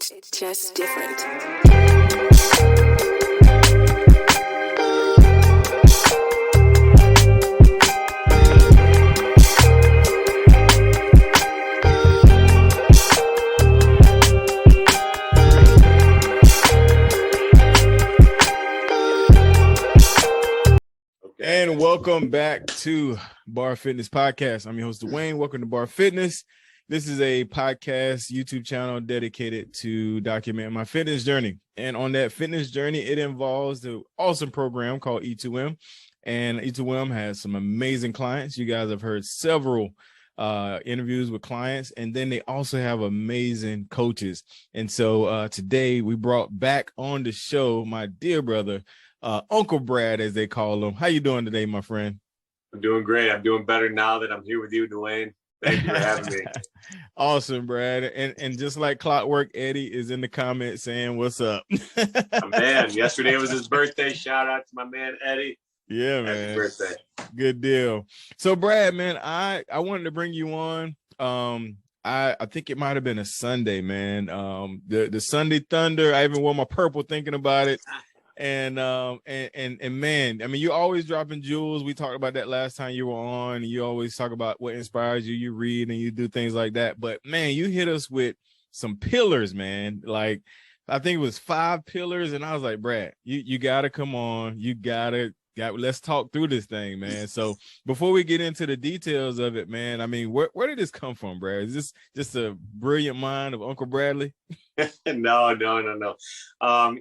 It's just different. And welcome back to B.A.R Fitness Podcast. I'm your host, Dwayne. Welcome to B.A.R Fitness. This is a podcast YouTube channel dedicated to document my fitness journey. And on that fitness journey, it involves the awesome program called E2M. And E2M has some amazing clients. You guys have heard several interviews with clients, and then they also have amazing coaches. And so today we brought back on the show my dear brother, Uncle Brad, as they call him. How you doing today, my friend? I'm doing great. I'm doing better now that I'm here with you, Dwayne. Thank you for having me. Awesome, Brad. And just like clockwork, Eddie is in the comments saying, what's up? Man, yesterday was his birthday. Shout out to my man, Eddie. Yeah, man. Happy birthday. Good deal. So, Brad, man, I wanted to bring you on. I think it might have been a Sunday, man. The Sunday Thunder. I even wore my purple thinking about it. And man, I mean, you always dropping jewels. We talked about that last time you were on, and you always talk about what inspires you. You read and you do things like that. But man, you hit us with some pillars, man. Like, I think it was 5 pillars. And I was like, Brad, you gotta come on. Let's talk through this thing, man. So before we get into the details of it, man, I mean, where did this come from, Brad? Is this just a brilliant mind of Uncle Bradley? No.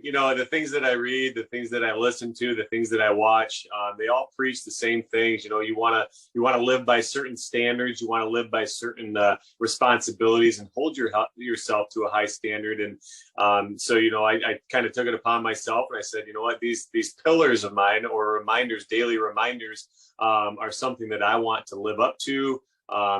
You know, the things that I read, the things that I listen to, the things that I watch, they all preach the same things. You know, you want to live by certain standards. You want to live by certain responsibilities and hold yourself to a high standard. And so, you know, I kind of took it upon myself, and I said, you know what, these pillars of mine, or reminders, daily reminders, are something that I want to live up to.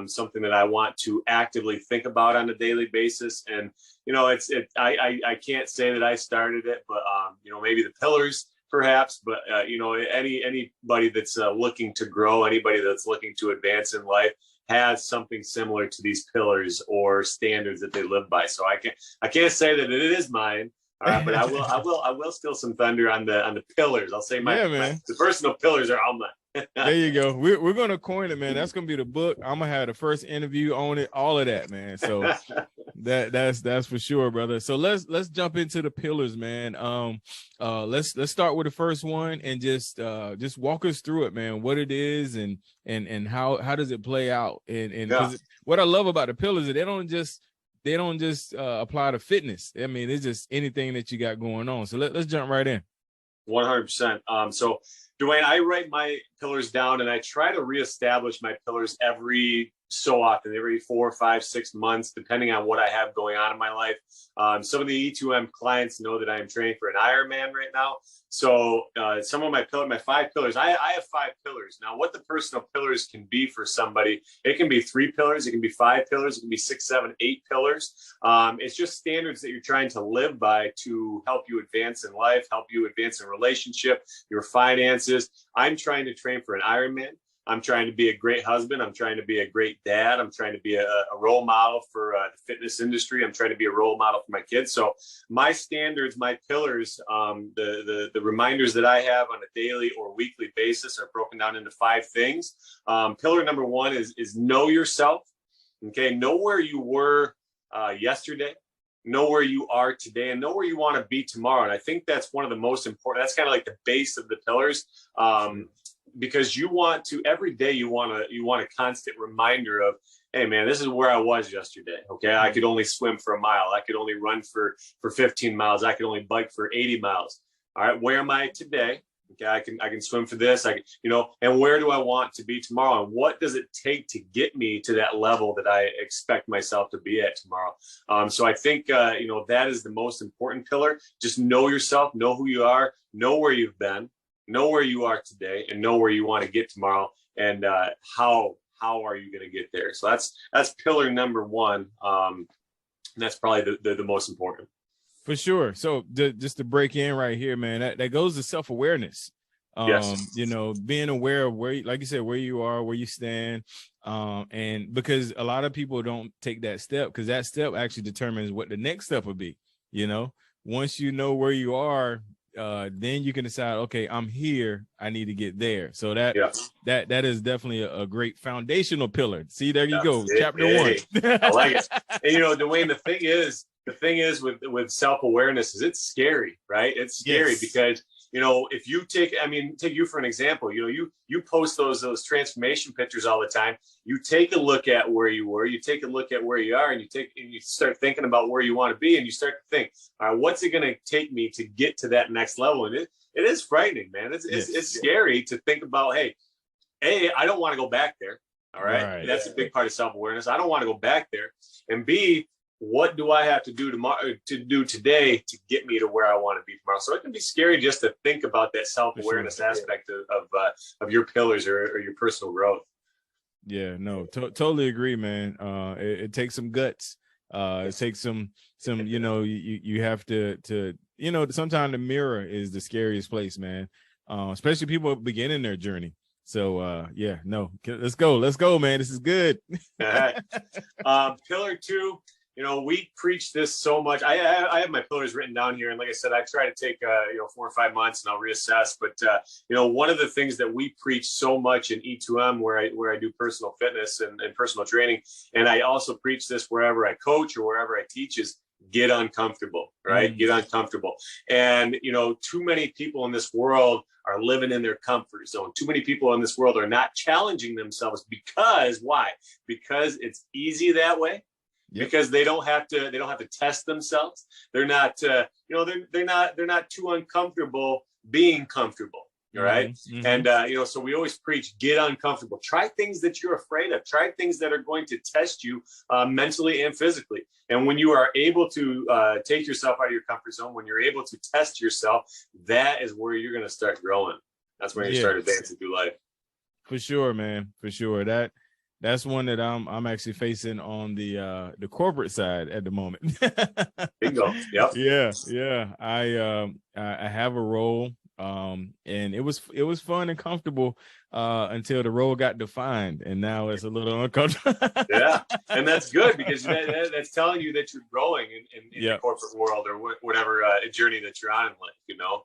Something that I want to actively think about on a daily basis. And, you know, I can't say that I started it, but, you know, maybe the pillars perhaps, but, you know, anybody that's looking to grow, anybody that's looking to advance in life has something similar to these pillars or standards that they live by. So I can't say that it is mine. All right, but I will steal some thunder on the pillars. I'll say the personal pillars are all mine. There you go. We're gonna coin it, man. That's gonna be the book. I'm gonna have the first interview on it, all of that, man. So that's for sure, brother. So let's jump into the pillars, man. Let's start with the first one and just walk us through it, man. What it is and how does it play out? And what I love about the pillars is they don't just apply to fitness. I mean, it's just anything that you got going on. So let's jump right in. 100%. So, Dwayne, I write my pillars down, and I try to reestablish my pillars every so often, every 4, 5, 6 months, depending on what I have going on in my life. Some of the E2M clients know that I am training for an Ironman right now. So some of my 5 pillars, I have 5 pillars. Now, what the personal pillars can be for somebody, it can be 3 pillars, it can be 5 pillars, it can be 6, 7, 8 pillars. It's just standards that you're trying to live by to help you advance in life, help you advance in relationship, your finances. I'm trying to train for an Ironman. I'm trying to be a great husband. I'm trying to be a great dad. I'm trying to be a role model for the fitness industry. I'm trying to be a role model for my kids. So my standards, my pillars, the reminders that I have on a daily or weekly basis are broken down into 5 things. Pillar number 1 is know yourself. Okay, know where you were yesterday. Know where you are today, and know where you want to be tomorrow. And I think that's one of the most important. That's kind of like the base of the pillars. Because you want to, every day you want a constant reminder of, hey man, this is where I was yesterday. Okay. I could only swim for a mile. I could only run for 15 miles. I could only bike for 80 miles. All right. Where am I today? Okay. I can swim for this. And where do I want to be tomorrow? And what does it take to get me to that level that I expect myself to be at tomorrow? So I think, that is the most important pillar. Just know yourself, know who you are, know where you've been, know where you are today, and know where you want to get tomorrow, and how are you going to get there. So that's pillar number 1. And that's probably the most important. For sure. So just to break in right here, man, that goes to self-awareness. Yes. You know, being aware of where, like you said, where you are, where you stand. And because a lot of people don't take that step, because that step actually determines what the next step will be. You know, once you know where you are, then you can decide, okay, I'm here, I need to get there. So that is definitely a great foundational pillar. See, there you go. Chapter 1. I like it. And you know, Dwayne, the thing is with self-awareness is it's scary, right? It's scary because, you know, if you take you for an example, you know, you post those transformation pictures all the time. You take a look at where you were, you take a look at where you are, and you start thinking about where you want to be, and you start to think, all right, what's it going to take me to get to that next level? And it is frightening, man. It's scary to think about, hey, I don't want to go back there. All right. That's a big part of self-awareness. I don't want to go back there. And B, what do I have to do today to get me to where I want to be tomorrow? So it can be scary just to think about that self-awareness aspect of your pillars or your personal growth. Yeah, no, totally agree, man. It takes some guts. It takes some, you know, you have to, you know, sometimes the mirror is the scariest place, man. Especially people beginning their journey. So yeah, no, let's go, man. This is good. Pillar 2. You know, we preach this so much. I have my pillars written down here, and like I said, I try to take 4 or 5 months, and I'll reassess. But you know, one of the things that we preach so much in E2M, where I do personal fitness and personal training, and I also preach this wherever I coach or wherever I teach, is get uncomfortable, right? Get uncomfortable. And you know, too many people in this world are living in their comfort zone. Too many people in this world are not challenging themselves because why? Because it's easy that way. Because they don't have to test themselves. They're not they're not too uncomfortable being comfortable. All right. And you know, so we always preach, get uncomfortable. Try things that you're afraid of. Try things that are going to test you mentally and physically. And when you are able to take yourself out of your comfort zone, when you're able to test yourself, that is where you're going to start growing. That's when you start advancing through life. For sure, man. For sure. That's one that I'm actually facing on the corporate side at the moment. Bingo. Yep. Yeah. I have a role, and it was fun and comfortable until the role got defined, and now it's a little uncomfortable. Yeah, and that's good because that's telling you that you're growing in the corporate world or whatever journey that you're on in life. You know.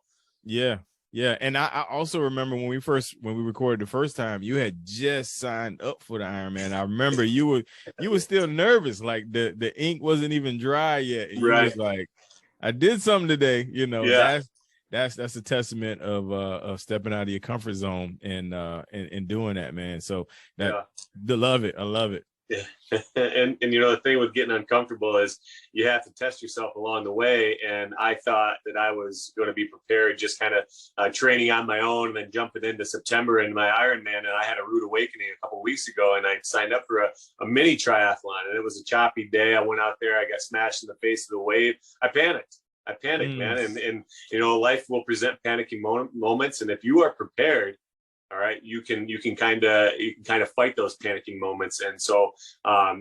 Yeah, and I also remember when we recorded the first time, you had just signed up for the Ironman. I remember you were still nervous, like the ink wasn't even dry yet. And you was like, I did something today, you know. That's a testament of stepping out of your comfort zone and doing that, man. So I love it. Yeah. and you know, the thing with getting uncomfortable is you have to test yourself along the way. And I thought that I was going to be prepared, just kind of training on my own, and then jumping into September in my Ironman. And I had a rude awakening a couple of weeks ago, and I signed up for a mini triathlon, and it was a choppy day. I went out there, I got smashed in the face of the wave. I panicked, man. And you know, life will present panicking moments. And if you are prepared, all right, you can kind of fight those panicking moments. And so,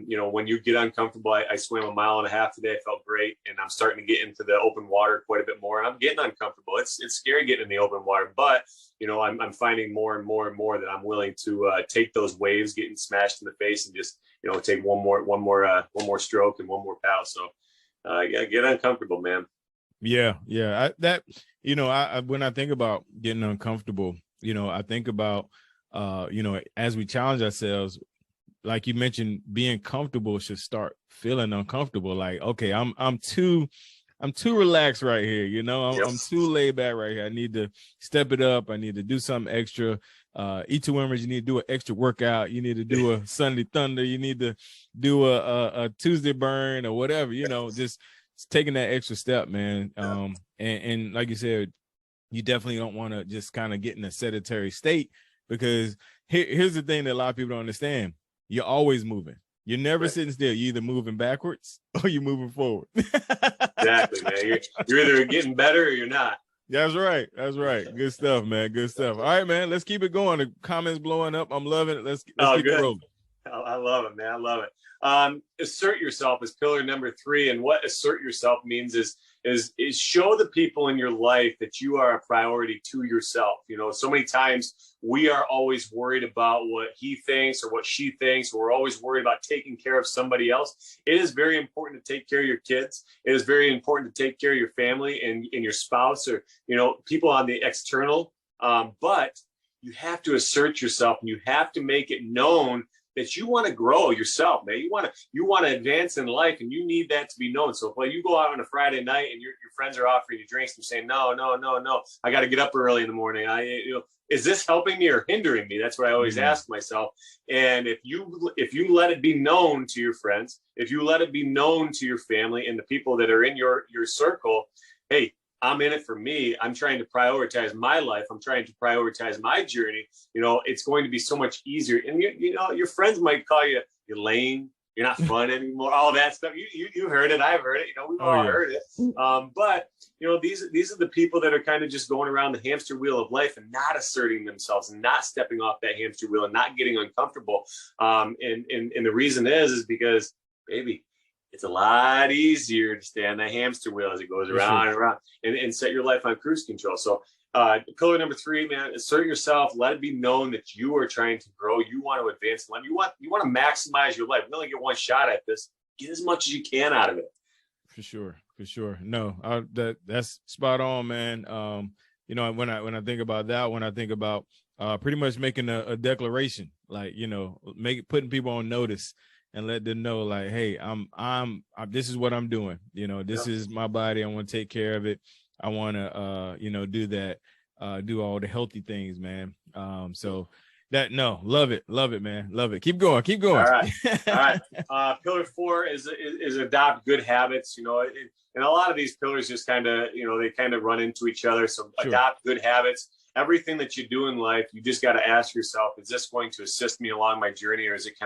you know, when you get uncomfortable, I swam 1.5 miles today. I felt great, and I'm starting to get into the open water quite a bit more. And I'm getting uncomfortable. It's scary getting in the open water, but you know, I'm finding more and more that I'm willing to take those waves, getting smashed in the face, and just, you know, take one more stroke and one more paddle. So, get uncomfortable, man. Yeah. When I think about getting uncomfortable, you know, I think about, you know, as we challenge ourselves, like you mentioned, being comfortable should start feeling uncomfortable. Like, okay, I'm too relaxed right here. You know, I'm too laid back right here. I need to step it up. I need to do something extra. E2Mers, you need to do an extra workout. You need to do a Sunday Thunder. You need to do a Tuesday burn or whatever, you know, just taking that extra step, man. And like you said, you definitely don't want to just kind of get in a sedentary state, because here's the thing that a lot of people don't understand. You're always moving. You're never sitting still. You're either moving backwards or you're moving forward. Exactly, man. You're either getting better or you're not. That's right. Good stuff, man. Good stuff. All right, man. Let's keep it going. The comments blowing up. I'm loving it. Let's keep it rolling. I love it, man. I love it. Assert yourself is pillar number 3. And what assert yourself means is show the people in your life that you are a priority to yourself. You know, so many times we are always worried about what he thinks or what she thinks. Or we're always worried about taking care of somebody else. It is very important to take care of your kids. It is very important to take care of your family and your spouse, or, you know, people on the external. But you have to assert yourself, and you have to make it known that you want to grow yourself, man. You want to advance in life, and you need that to be known. So if, like, you go out on a Friday night and your friends are offering you drinks, and you're saying, no, I got to get up early in the morning. Is this helping me or hindering me? That's what I always ask myself. And if you let it be known to your friends, if you let it be known to your family and the people that are in your circle, hey, I'm in it for me. I'm trying to prioritize my life. I'm trying to prioritize my journey. You know, it's going to be so much easier. And you know, your friends might call you, you're lame, you're not fun anymore, all that stuff. You heard it, I've heard it. You know, we've all heard it. But you know, these are the people that are kind of just going around the hamster wheel of life and not asserting themselves and not stepping off that hamster wheel and not getting uncomfortable. And the reason is because, baby, it's a lot easier to stay on that hamster wheel as it goes around and around, and set your life on cruise control. So pillar number 3, man, assert yourself. Let it be known that you are trying to grow. You want to advance in life. You want to maximize your life. You only get one shot at this. Get as much as you can out of it. For sure. No, that's spot on, man. You know, when I think about that, when I think about pretty much making a declaration, like, you know, putting people on notice and let them know, like, hey, I'm this is what I'm doing. You know, this is my body. I want to take care of it. I want to, you know, do that, do all the healthy things, man. So love it, man. Love it. Keep going. All right. Pillar 4 is adopt good habits. You know, and a lot of these pillars just kind of, you know, they kind of run into each other. So adopt good habits. Everything that you do in life, you just got to ask yourself, is this going to assist me along my journey, or is it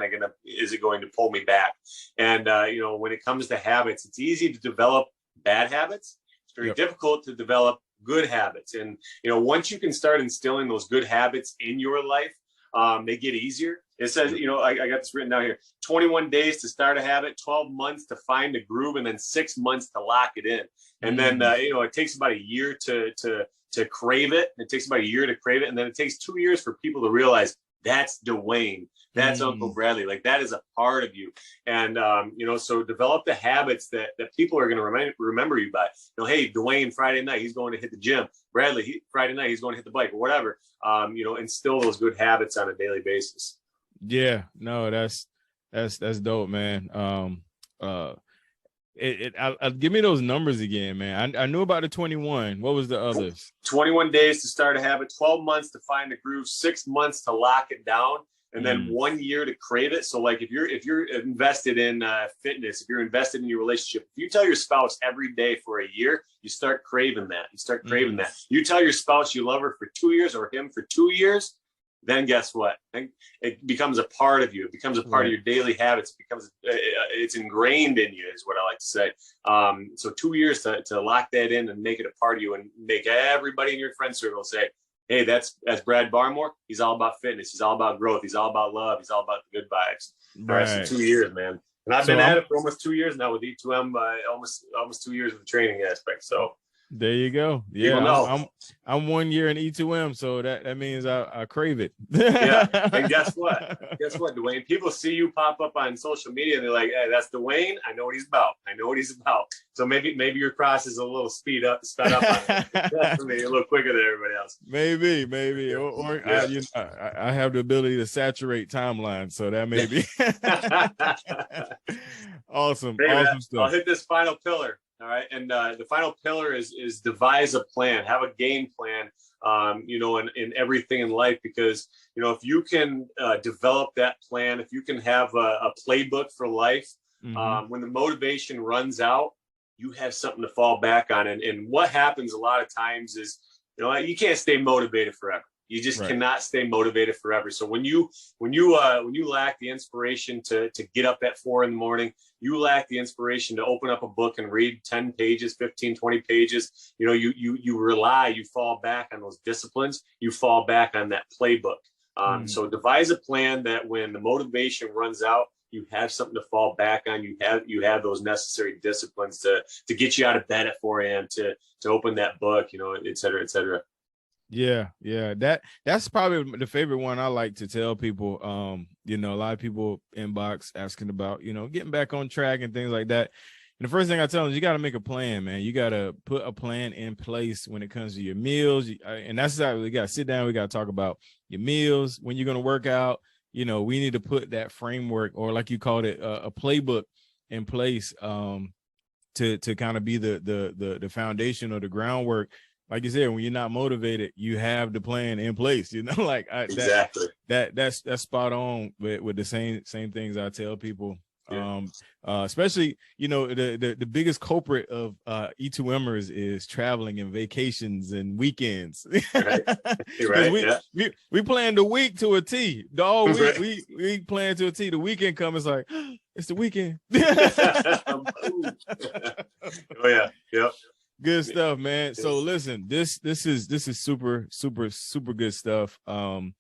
going to pull me back? And, you know, when it comes to habits, it's easy to develop bad habits. It's very difficult to develop good habits. And, you know, once you can start instilling those good habits in your life, they get easier. It says, you know, I got this written down here, 21 days to start a habit, 12 months to find a groove, and then 6 months to lock it in. And then, you know, it takes about a year to crave it. It takes about a year to crave it. And then it takes 2 years for people to realize that's Dwayne. That's Uncle Bradley. Like, that is a part of you. And, you know, so develop the habits that people are going to remember you by. You know, hey, Dwayne, Friday night, he's going to hit the gym. Bradley, Friday night, he's going to hit the bike, or whatever. You know, instill those good habits on a daily basis. Yeah, no, that's dope, man. Give me those numbers again, man. I knew about the 21. What was the others? 21 days to start a habit, 12 months to find the groove, 6 months to lock it down, and then 1 year to crave it. So, like, if you're invested in fitness, if you're invested in your relationship, if you tell your spouse every day for a year, you start craving that. That. You tell your spouse you love her for 2 years, or him for 2 years, then guess what? It becomes a part of you. It becomes a part of your daily habits. It's ingrained in you, is what I like to say. So 2 years to lock that in and make it a part of you, and make everybody in your friend circle say, hey, that's Brad Barmore. He's all about fitness. He's all about growth. He's all about love. He's all about the good vibes. Right. All right, so 2 years, man. And I've been at it for almost 2 years now with E2M, almost 2 years with the training aspect. So there you go. Yeah, I'm 1 year in E2M, so that means I crave it. Yeah, and guess what, Dwayne? People see you pop up on social media, and they're like, "Hey, that's Dwayne. I know what he's about. So maybe your process is a little sped up on it. Maybe a little quicker than everybody else. Maybe, or I have the ability to saturate timelines, so that may be awesome. Awesome stuff. I'll hit this final pillar. All right. And the final pillar is devise a plan, have a game plan, you know, in everything in life, because, you know, if you can develop that plan, if you can have a playbook for life, when the motivation runs out, you have something to fall back on. And what happens a lot of times is, you know, you can't stay motivated forever. You just cannot stay motivated forever. So when you lack the inspiration to get up at 4 a.m, you lack the inspiration to open up a book and read 10 pages, 15, 20 pages. You know, you fall back on those disciplines. You fall back on that playbook. So devise a plan that when the motivation runs out, you have something to fall back on. You have those necessary disciplines to get you out of bed at 4 a.m. to open that book, et cetera, et cetera. Yeah. That's probably the favorite one I like to tell people. A lot of people inbox asking about, getting back on track and things like that. And the first thing I tell them is you got to make a plan, man. You got to put a plan in place when it comes to your meals. And that's how we got to sit down. We got to talk about your meals, when you're going to work out. We need to put that framework, or like you called it, a playbook in place to kind of be the foundation or the groundwork. Like you said, when you're not motivated, you have the plan in place, Exactly. That's spot on with the same things I tell people. Yeah. Especially, the biggest culprit of E2Mers is traveling and vacations and weekends. Right. We plan the week to a T. The whole week we plan to a T. The weekend comes, it's like, it's the weekend. Oh yeah. Yep. Good stuff, man. So listen, this is super, super, super good stuff. And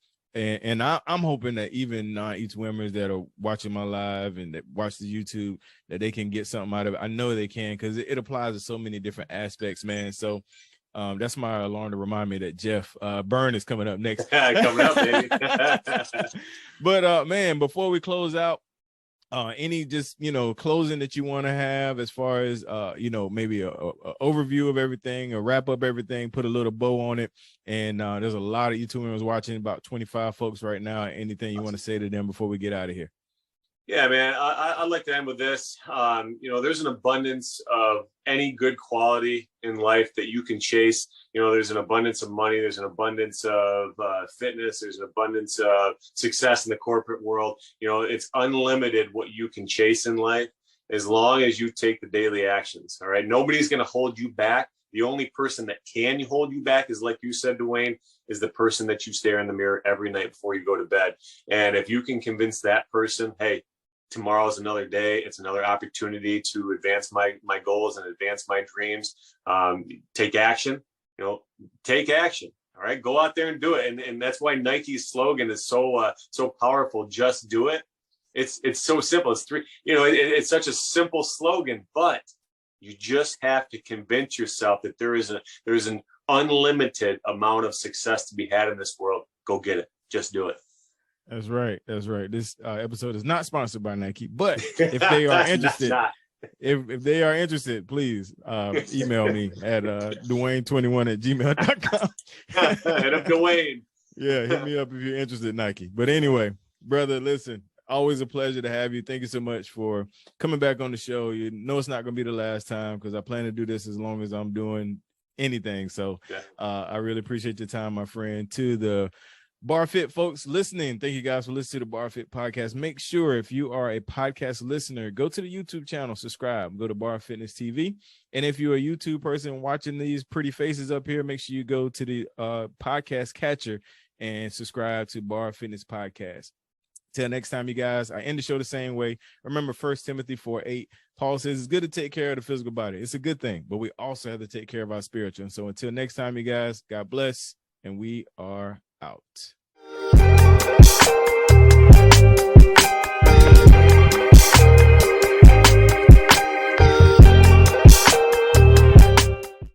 I'm hoping that even E2Mers that are watching my live and that watch the YouTube, that they can get something out of it. I know they can, because it applies to so many different aspects, man. So that's my alarm to remind me that Jeff Byrne is coming up next. Coming up, baby. But man, before we close out, any just closing that you want to have, as far as maybe a overview of everything, or wrap up everything, put a little bow on it. And there's a lot of E2Mers watching, about 25 folks right now. Anything you want to say to them before we get out of here? Yeah, man, I'd like to end with this. There's an abundance of any good quality in life that you can chase. There's an abundance of money. There's an abundance of fitness. There's an abundance of success in the corporate world. It's unlimited what you can chase in life, as long as you take the daily actions. All right. Nobody's going to hold you back. The only person that can hold you back is, like you said, Dwayne, is the person that you stare in the mirror every night before you go to bed. And if you can convince that person, hey, tomorrow is another day. It's another opportunity to advance my goals and advance my dreams. Take action. Take action. All right, go out there and do it. And that's why Nike's slogan is so powerful. Just do it. It's so simple. It's it's such a simple slogan, but you just have to convince yourself that there is an unlimited amount of success to be had in this world. Go get it. Just do it. That's right. This episode is not sponsored by Nike, but if they are interested, if they are interested, please email me at Dwayne21@gmail.com. Hit up Dwayne. Yeah, hit me up if you're interested in Nike. But anyway, brother, listen, always a pleasure to have you. Thank you so much for coming back on the show. You know it's not going to be the last time, because I plan to do this as long as I'm doing anything. So I really appreciate your time, my friend. To the Bar Fit folks listening, thank you guys for listening to the Bar Fit podcast. Make sure, if you are a podcast listener, go to the YouTube channel, subscribe, go to Bar Fitness TV. And if you're a YouTube person watching these pretty faces up here, make sure you go to the podcast catcher and subscribe to Bar Fitness Podcast. Till next time, you guys, I end the show the same way. Remember 1 Timothy 4:8, Paul says it's good to take care of the physical body. It's a good thing, but we also have to take care of our spiritual. And so until next time, you guys, God bless, and we are out.